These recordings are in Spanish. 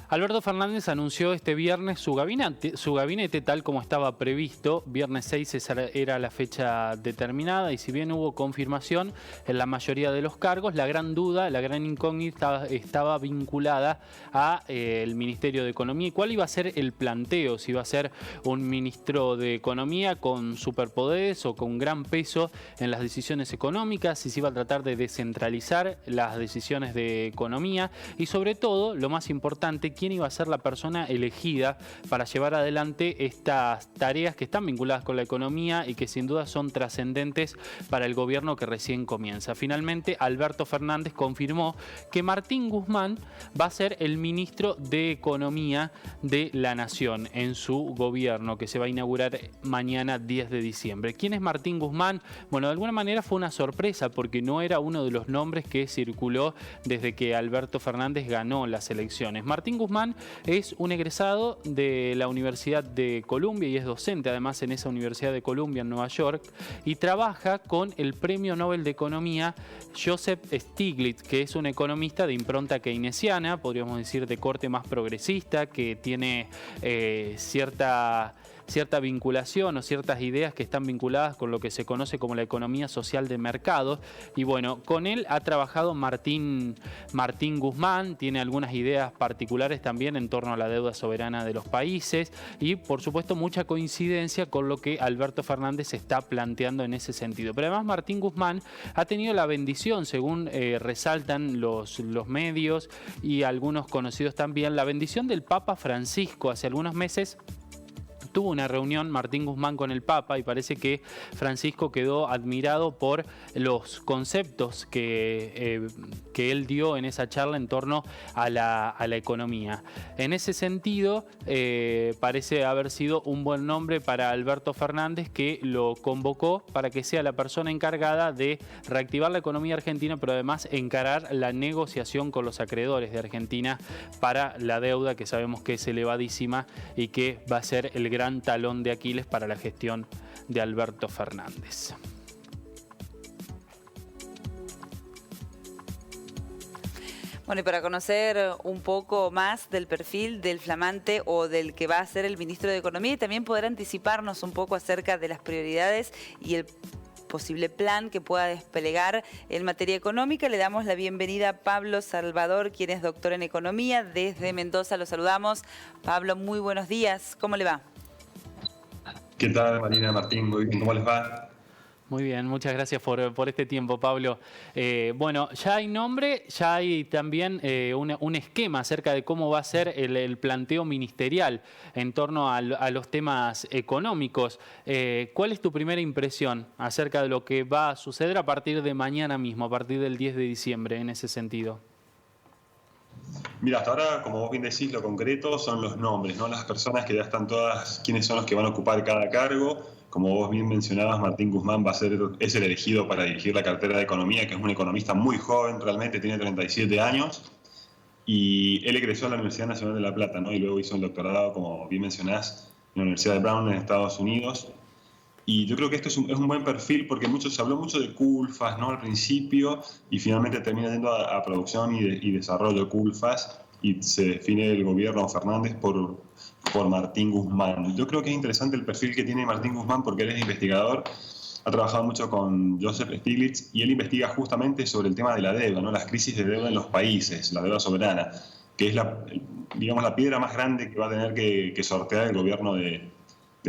Alberto Fernández anunció este viernes su gabinete tal como estaba previsto. Viernes 6 era la fecha determinada y si bien hubo confirmación en la mayoría de los cargos, la gran duda, la gran incógnita estaba vinculada a el Ministerio de Economía y cuál iba a ser el planteo, si iba a ser un ministro de Economía con superpoderes o con gran peso en las decisiones económicas, si se iba a tratar de descentralizar las decisiones de economía y sobre todo, lo más importante, quién iba a ser la persona elegida para llevar adelante estas tareas que están vinculadas con la economía y que sin duda son trascendentes para el gobierno que recién comienza. Finalmente, Alberto Fernández confirmó que Martín Guzmán va a ser el ministro de Economía de la Nación en su gobierno, que se va a inaugurar mañana 10 de diciembre. ¿Quién es Martín Guzmán? Bueno, de alguna manera fue una sorpresa porque no era uno de los nombres que circuló desde que Alberto Fernández ganó las elecciones. Martín Guzmán es un egresado de la Universidad de Columbia y es docente además en esa Universidad de Columbia en Nueva York y trabaja con el Premio Nobel de Economía Joseph Stiglitz, que es un economista de impronta keynesiana, podríamos decir de corte más progresista, que tiene cierta vinculación o ciertas ideas que están vinculadas con lo que se conoce como la economía social de mercado. Y bueno, con él ha trabajado Martín Guzmán, tiene algunas ideas particulares también en torno a la deuda soberana de los países y por supuesto mucha coincidencia con lo que Alberto Fernández está planteando en ese sentido. Pero además Martín Guzmán ha tenido la bendición, según resaltan los medios y algunos conocidos también, la bendición del Papa Francisco. Hace algunos meses tuvo una reunión Martín Guzmán con el Papa y parece que Francisco quedó admirado por los conceptos que él dio en esa charla en torno a la economía. En ese sentido, parece haber sido un buen nombre para Alberto Fernández, que lo convocó para que sea la persona encargada de reactivar la economía argentina, pero además encarar la negociación con los acreedores de Argentina para la deuda, que sabemos que es elevadísima y que va a ser el gran talón de Aquiles para la gestión de Alberto Fernández. Bueno, y para conocer un poco más del perfil del flamante o del que va a ser el ministro de Economía y también poder anticiparnos un poco acerca de las prioridades y el posible plan que pueda desplegar en materia económica, le damos la bienvenida a Pablo Salvador, quien es doctor en Economía desde Mendoza. Lo saludamos. Pablo, muy buenos días. ¿Cómo le va? ¿Qué tal, Marina, Martín? Muy bien, ¿cómo les va? Muy bien, muchas gracias por este tiempo, Pablo. Bueno, ya hay nombre, ya hay también un esquema acerca de cómo va a ser el planteo ministerial en torno a los temas económicos. ¿Cuál es tu primera impresión acerca de lo que va a suceder a partir de mañana mismo, a partir del 10 de diciembre, en ese sentido? Mira, hasta ahora, como vos bien decís, lo concreto son los nombres, ¿no? Las personas que ya están todas, quiénes son los que van a ocupar cada cargo. Como vos bien mencionabas, Martín Guzmán es el elegido para dirigir la cartera de Economía, que es un economista muy joven, realmente tiene 37 años, y él egresó a la Universidad Nacional de La Plata, ¿no? Y luego hizo el doctorado, como bien mencionás, en la Universidad de Brown en Estados Unidos. Y yo creo que esto es un buen perfil porque se habló mucho de CULFAS, ¿no? Al principio, y finalmente termina yendo a producción y desarrollo de CULFAS, y se define el gobierno Fernández por Martín Guzmán. Yo creo que es interesante el perfil que tiene Martín Guzmán porque él es investigador, ha trabajado mucho con Joseph Stiglitz y él investiga justamente sobre el tema de la deuda, ¿no? Las crisis de deuda en los países, la deuda soberana, que es la piedra más grande que va a tener que sortear el gobierno de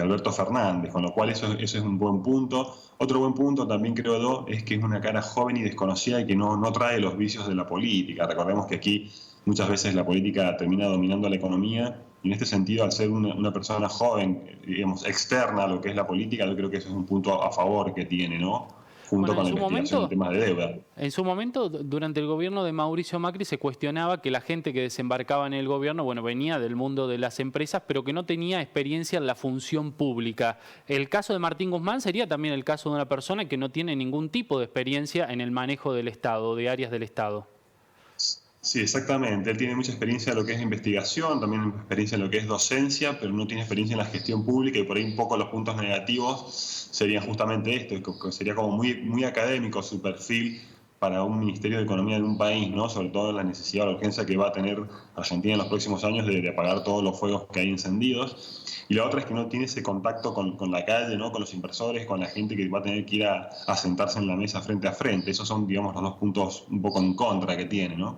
Alberto Fernández, con lo cual eso es un buen punto. Otro buen punto también creo yo es que es una cara joven y desconocida y que no trae los vicios de la política. Recordemos que aquí muchas veces la política termina dominando la economía y en este sentido, al ser una persona joven, digamos, externa a lo que es la política, yo creo que eso es un punto a favor que tiene, ¿no? Junto con la investigación de temas de deuda. En su momento, durante el gobierno de Mauricio Macri, se cuestionaba que la gente que desembarcaba en el gobierno, bueno, venía del mundo de las empresas, pero que no tenía experiencia en la función pública. El caso de Martín Guzmán sería también el caso de una persona que no tiene ningún tipo de experiencia en el manejo del Estado, de áreas del Estado. Sí, exactamente. Él tiene mucha experiencia en lo que es investigación, también experiencia en lo que es docencia, pero no tiene experiencia en la gestión pública y por ahí un poco los puntos negativos serían justamente esto, que sería como muy académico su perfil para un Ministerio de Economía de un país, ¿no? Sobre todo la necesidad o la urgencia que va a tener Argentina en los próximos años de apagar todos los fuegos que hay encendidos. Y la otra es que no tiene ese contacto con la calle, ¿no? Con los inversores, con la gente que va a tener que ir a sentarse en la mesa frente a frente. Esos son, digamos, los dos puntos un poco en contra que tiene, ¿no?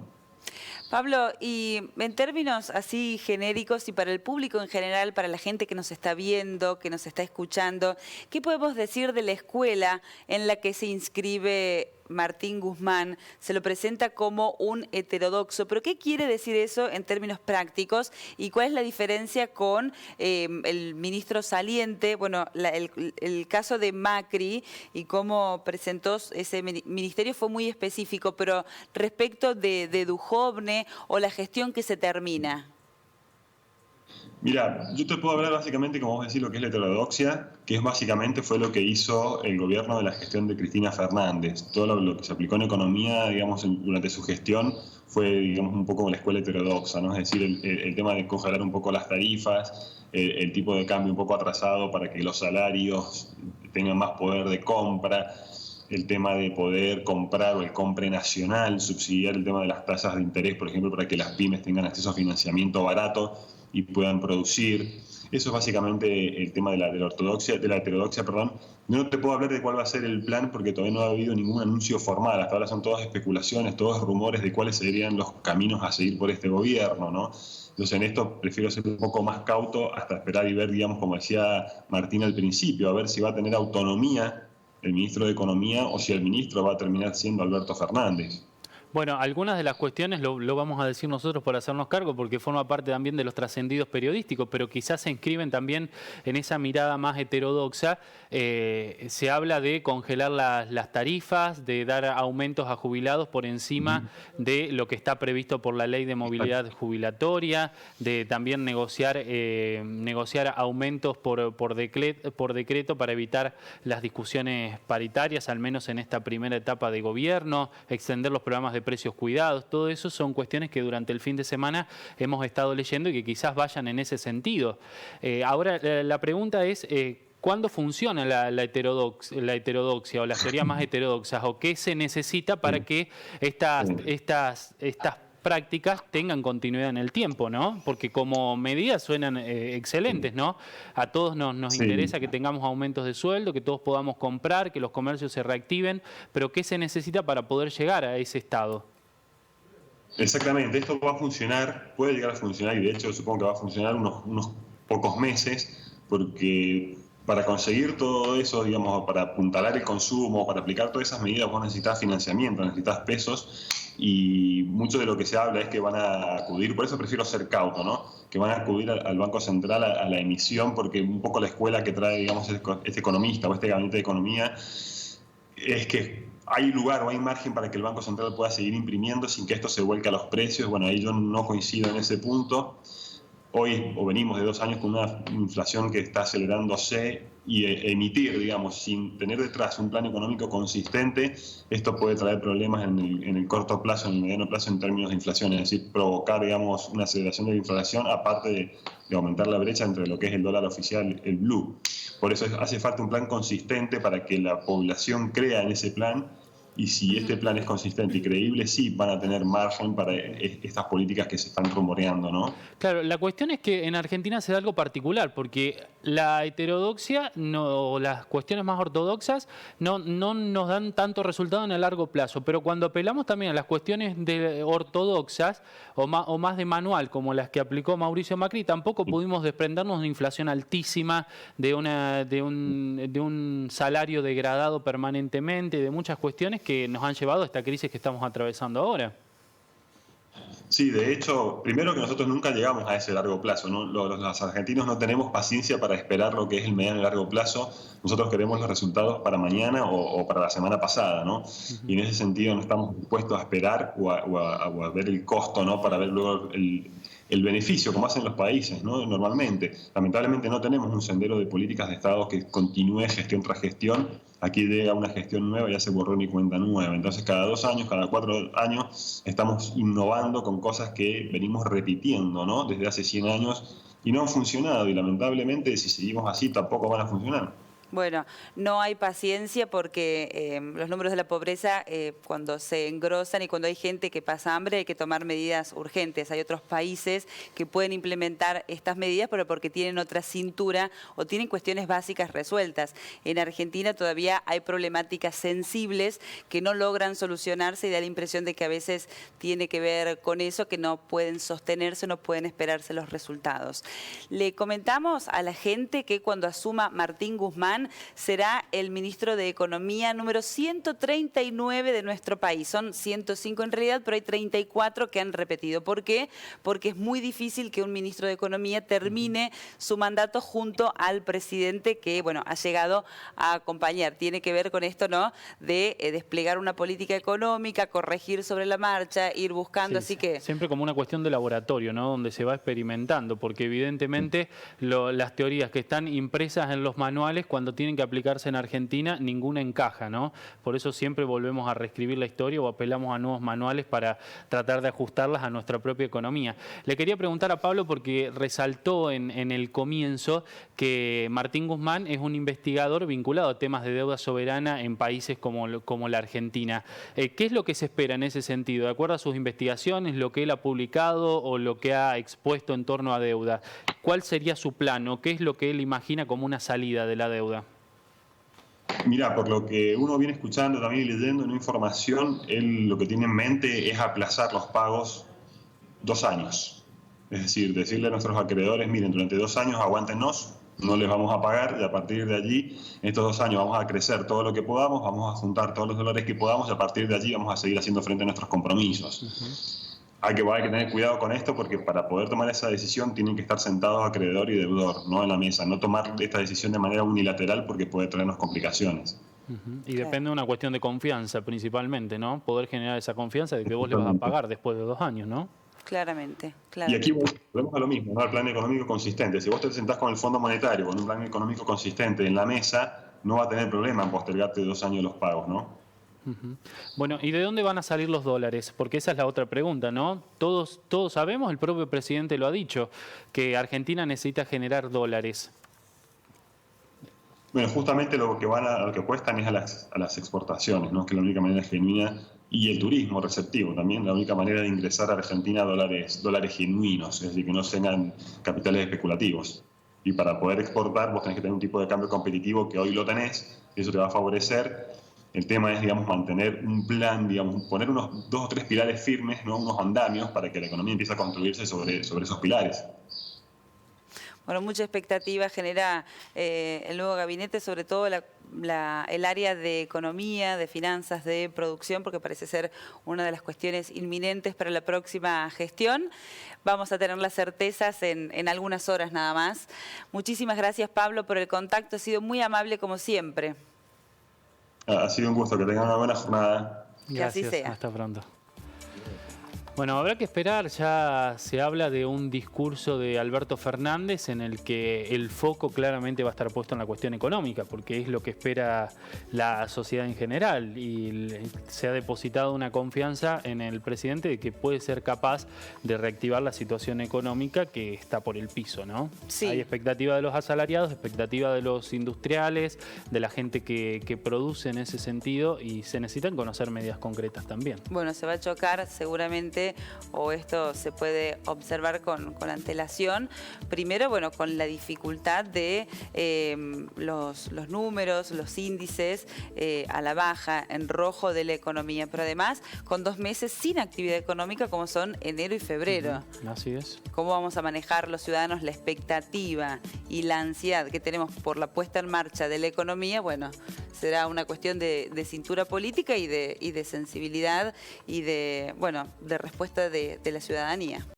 Pablo, y en términos así genéricos y para el público en general, para la gente que nos está viendo, que nos está escuchando, ¿qué podemos decir de la escuela en la que se inscribe Martín Guzmán? Se lo presenta como un heterodoxo, pero ¿qué quiere decir eso en términos prácticos? ¿Y cuál es la diferencia con el ministro saliente? Bueno, el caso de Macri y cómo presentó ese ministerio fue muy específico, pero respecto de Duhovne o la gestión que se termina. Mira, yo te puedo hablar básicamente, como vos decís, lo que es la heterodoxia, que es básicamente fue lo que hizo el gobierno de la gestión de Cristina Fernández. Todo lo que se aplicó en economía, digamos, durante su gestión fue, digamos, un poco la escuela heterodoxa, ¿no? Es decir, el tema de congelar un poco las tarifas, el tipo de cambio un poco atrasado para que los salarios tengan más poder de compra, el tema de poder comprar o el compre nacional, subsidiar el tema de las tasas de interés, por ejemplo, para que las pymes tengan acceso a financiamiento barato y puedan producir. Eso es básicamente el tema de la heterodoxia, perdón. No te puedo hablar de cuál va a ser el plan porque todavía no ha habido ningún anuncio formal. Hasta ahora son todas especulaciones, todos rumores de cuáles serían los caminos a seguir por este gobierno, ¿no? Entonces en esto prefiero ser un poco más cauto hasta esperar y ver, digamos, como decía Martín al principio, a ver si va a tener autonomía el ministro de Economía o si el ministro va a terminar siendo Alberto Fernández. Bueno, algunas de las cuestiones lo vamos a decir nosotros por hacernos cargo, porque forma parte también de los trascendidos periodísticos, pero quizás se inscriben también en esa mirada más heterodoxa. Se habla de congelar las tarifas, de dar aumentos a jubilados por encima de lo que está previsto por la ley de movilidad jubilatoria, de también negociar aumentos por decreto para evitar las discusiones paritarias, al menos en esta primera etapa de gobierno, extender los programas de precios cuidados. Todo eso son cuestiones que durante el fin de semana hemos estado leyendo y que quizás vayan en ese sentido. Ahora, la pregunta es, ¿cuándo funciona la heterodoxia o las teorías más heterodoxas? ¿O qué se necesita para que estas prácticas tengan continuidad en el tiempo, ¿no? Porque como medidas suenan excelentes, ¿no? A todos nos interesa que tengamos aumentos de sueldo, que todos podamos comprar, que los comercios se reactiven, pero ¿qué se necesita para poder llegar a ese estado? Exactamente, esto va a funcionar, puede llegar a funcionar y de hecho supongo que va a funcionar unos pocos meses, porque para conseguir todo eso, digamos, para apuntalar el consumo, para aplicar todas esas medidas, vos necesitas financiamiento, necesitas pesos. Y mucho de lo que se habla es que van a acudir, por eso prefiero ser cauto, ¿no? Que van a acudir al Banco Central a la emisión, porque un poco la escuela que trae, digamos, este economista o este gabinete de economía es que hay lugar o hay margen para que el Banco Central pueda seguir imprimiendo sin que esto se vuelque a los precios. Bueno, ahí yo no coincido en ese punto. Hoy, o venimos de 2 años con una inflación que está acelerándose y emitir, digamos, sin tener detrás un plan económico consistente, esto puede traer problemas en el corto plazo, en el mediano plazo en términos de inflación, es decir, provocar, digamos, una aceleración de la inflación aparte de aumentar la brecha entre lo que es el dólar oficial, el blue. Por eso hace falta un plan consistente para que la población crea en ese plan. Y si este plan es consistente y creíble, sí van a tener margen para estas políticas que se están rumoreando, ¿no? Claro, la cuestión es que en Argentina se da algo particular, porque la heterodoxia o las cuestiones más ortodoxas no nos dan tanto resultado en el largo plazo, pero cuando apelamos también a las cuestiones ortodoxas o más de manual, como las que aplicó Mauricio Macri, tampoco pudimos desprendernos de una inflación altísima, de un salario degradado permanentemente, de muchas cuestiones que nos han llevado a esta crisis que estamos atravesando ahora. Sí, de hecho, primero que nosotros nunca llegamos a ese largo plazo, ¿no? Los argentinos no tenemos paciencia para esperar lo que es el mediano y largo plazo. Nosotros queremos los resultados para mañana o para la semana pasada, ¿no? Y en ese sentido no estamos dispuestos a esperar o a ver el costo, ¿no? Para ver luego el beneficio, como hacen los países, ¿no? Normalmente. Lamentablemente no tenemos un sendero de políticas de Estado que continúe gestión tras gestión. Aquí llega una gestión nueva y ya se borró ni cuenta nueva. Entonces cada 2 años, cada 4 años estamos innovando con cosas que venimos repitiendo, ¿no? Desde hace 100 años y no han funcionado y lamentablemente si seguimos así tampoco van a funcionar. Bueno, no hay paciencia porque los números de la pobreza cuando se engrosan y cuando hay gente que pasa hambre hay que tomar medidas urgentes. Hay otros países que pueden implementar estas medidas pero porque tienen otra cintura o tienen cuestiones básicas resueltas. En Argentina todavía hay problemáticas sensibles que no logran solucionarse y da la impresión de que a veces tiene que ver con eso, que no pueden sostenerse, no pueden esperarse los resultados. Le comentamos a la gente que cuando asuma Martín Guzmán será el ministro de Economía número 139 de nuestro país. Son 105 en realidad, pero hay 34 que han repetido. ¿Por qué? Porque es muy difícil que un ministro de Economía termine su mandato junto al presidente que, bueno, ha llegado a acompañar. Tiene que ver con esto, ¿no?, de desplegar una política económica, corregir sobre la marcha, ir buscando, Sí, así que... siempre como una cuestión de laboratorio, ¿no?, donde se va experimentando, porque evidentemente las teorías que están impresas en los manuales, cuando tienen que aplicarse en Argentina, ninguna encaja, ¿no? Por eso siempre volvemos a reescribir la historia o apelamos a nuevos manuales para tratar de ajustarlas a nuestra propia economía. Le quería preguntar a Pablo, porque resaltó en el comienzo que Martín Guzmán es un investigador vinculado a temas de deuda soberana en países como la Argentina. ¿Qué es lo que se espera en ese sentido? ¿De acuerdo a sus investigaciones, lo que él ha publicado o lo que ha expuesto en torno a deuda? ¿Cuál sería su plano? ¿Qué es lo que él imagina como una salida de la deuda? Mira, por lo que uno viene escuchando también y leyendo una información, él lo que tiene en mente es aplazar los pagos 2 años. Es decir, decirle a nuestros acreedores, miren, durante 2 años aguántenos, no les vamos a pagar y a partir de allí, en estos 2 años vamos a crecer todo lo que podamos, vamos a juntar todos los dólares que podamos y a partir de allí vamos a seguir haciendo frente a nuestros compromisos. Hay que tener cuidado con esto porque para poder tomar esa decisión tienen que estar sentados acreedor y deudor, no en la mesa, no tomar esta decisión de manera unilateral porque puede traernos complicaciones. Y depende de una cuestión de confianza principalmente, ¿no? Poder generar esa confianza de que vos le vas a pagar después de 2 años, ¿no? Claramente. Y aquí volvemos a lo mismo, ¿no?, al plan económico consistente. Si vos te sentás con el Fondo Monetario, con un plan económico consistente en la mesa, no va a tener problema en postergarte 2 años los pagos, ¿no? Bueno, ¿y de dónde van a salir los dólares? Porque esa es la otra pregunta, ¿no? Todos sabemos, el propio presidente lo ha dicho, que Argentina necesita generar dólares. Bueno, justamente lo que cuestan es a las exportaciones, ¿no?, que es la única manera genuina, y el turismo receptivo también, la única manera de ingresar a Argentina dólares genuinos, es decir, que no sean capitales especulativos. Y para poder exportar vos tenés que tener un tipo de cambio competitivo que hoy lo tenés, y eso te va a favorecer. El tema es, digamos, mantener un plan, digamos, poner unos 2 o 3 pilares firmes, ¿no?, unos andamios para que la economía empiece a construirse sobre esos pilares. Bueno, mucha expectativa genera el nuevo gabinete, sobre todo el área de economía, de finanzas, de producción, porque parece ser una de las cuestiones inminentes para la próxima gestión. Vamos a tener las certezas en algunas horas nada más. Muchísimas gracias, Pablo, por el contacto. Ha sido muy amable como siempre. Ha sido un gusto, que tengan una buena jornada. Gracias, que así sea. Hasta pronto. Bueno, habrá que esperar, ya se habla de un discurso de Alberto Fernández en el que el foco claramente va a estar puesto en la cuestión económica, porque es lo que espera la sociedad en general y se ha depositado una confianza en el presidente de que puede ser capaz de reactivar la situación económica que está por el piso, ¿no? Sí. Hay expectativa de los asalariados, expectativa de los industriales, de la gente que produce en ese sentido y se necesitan conocer medidas concretas también. Bueno, se va a chocar seguramente, o esto se puede observar con antelación. Primero, bueno, con la dificultad de los números, los índices a la baja, en rojo de la economía, pero además con 2 meses sin actividad económica como son enero y febrero. Así es. ¿Cómo vamos a manejar los ciudadanos la expectativa y la ansiedad que tenemos por la puesta en marcha de la economía? Bueno, será una cuestión de cintura política y de sensibilidad y de respuesta de la ciudadanía.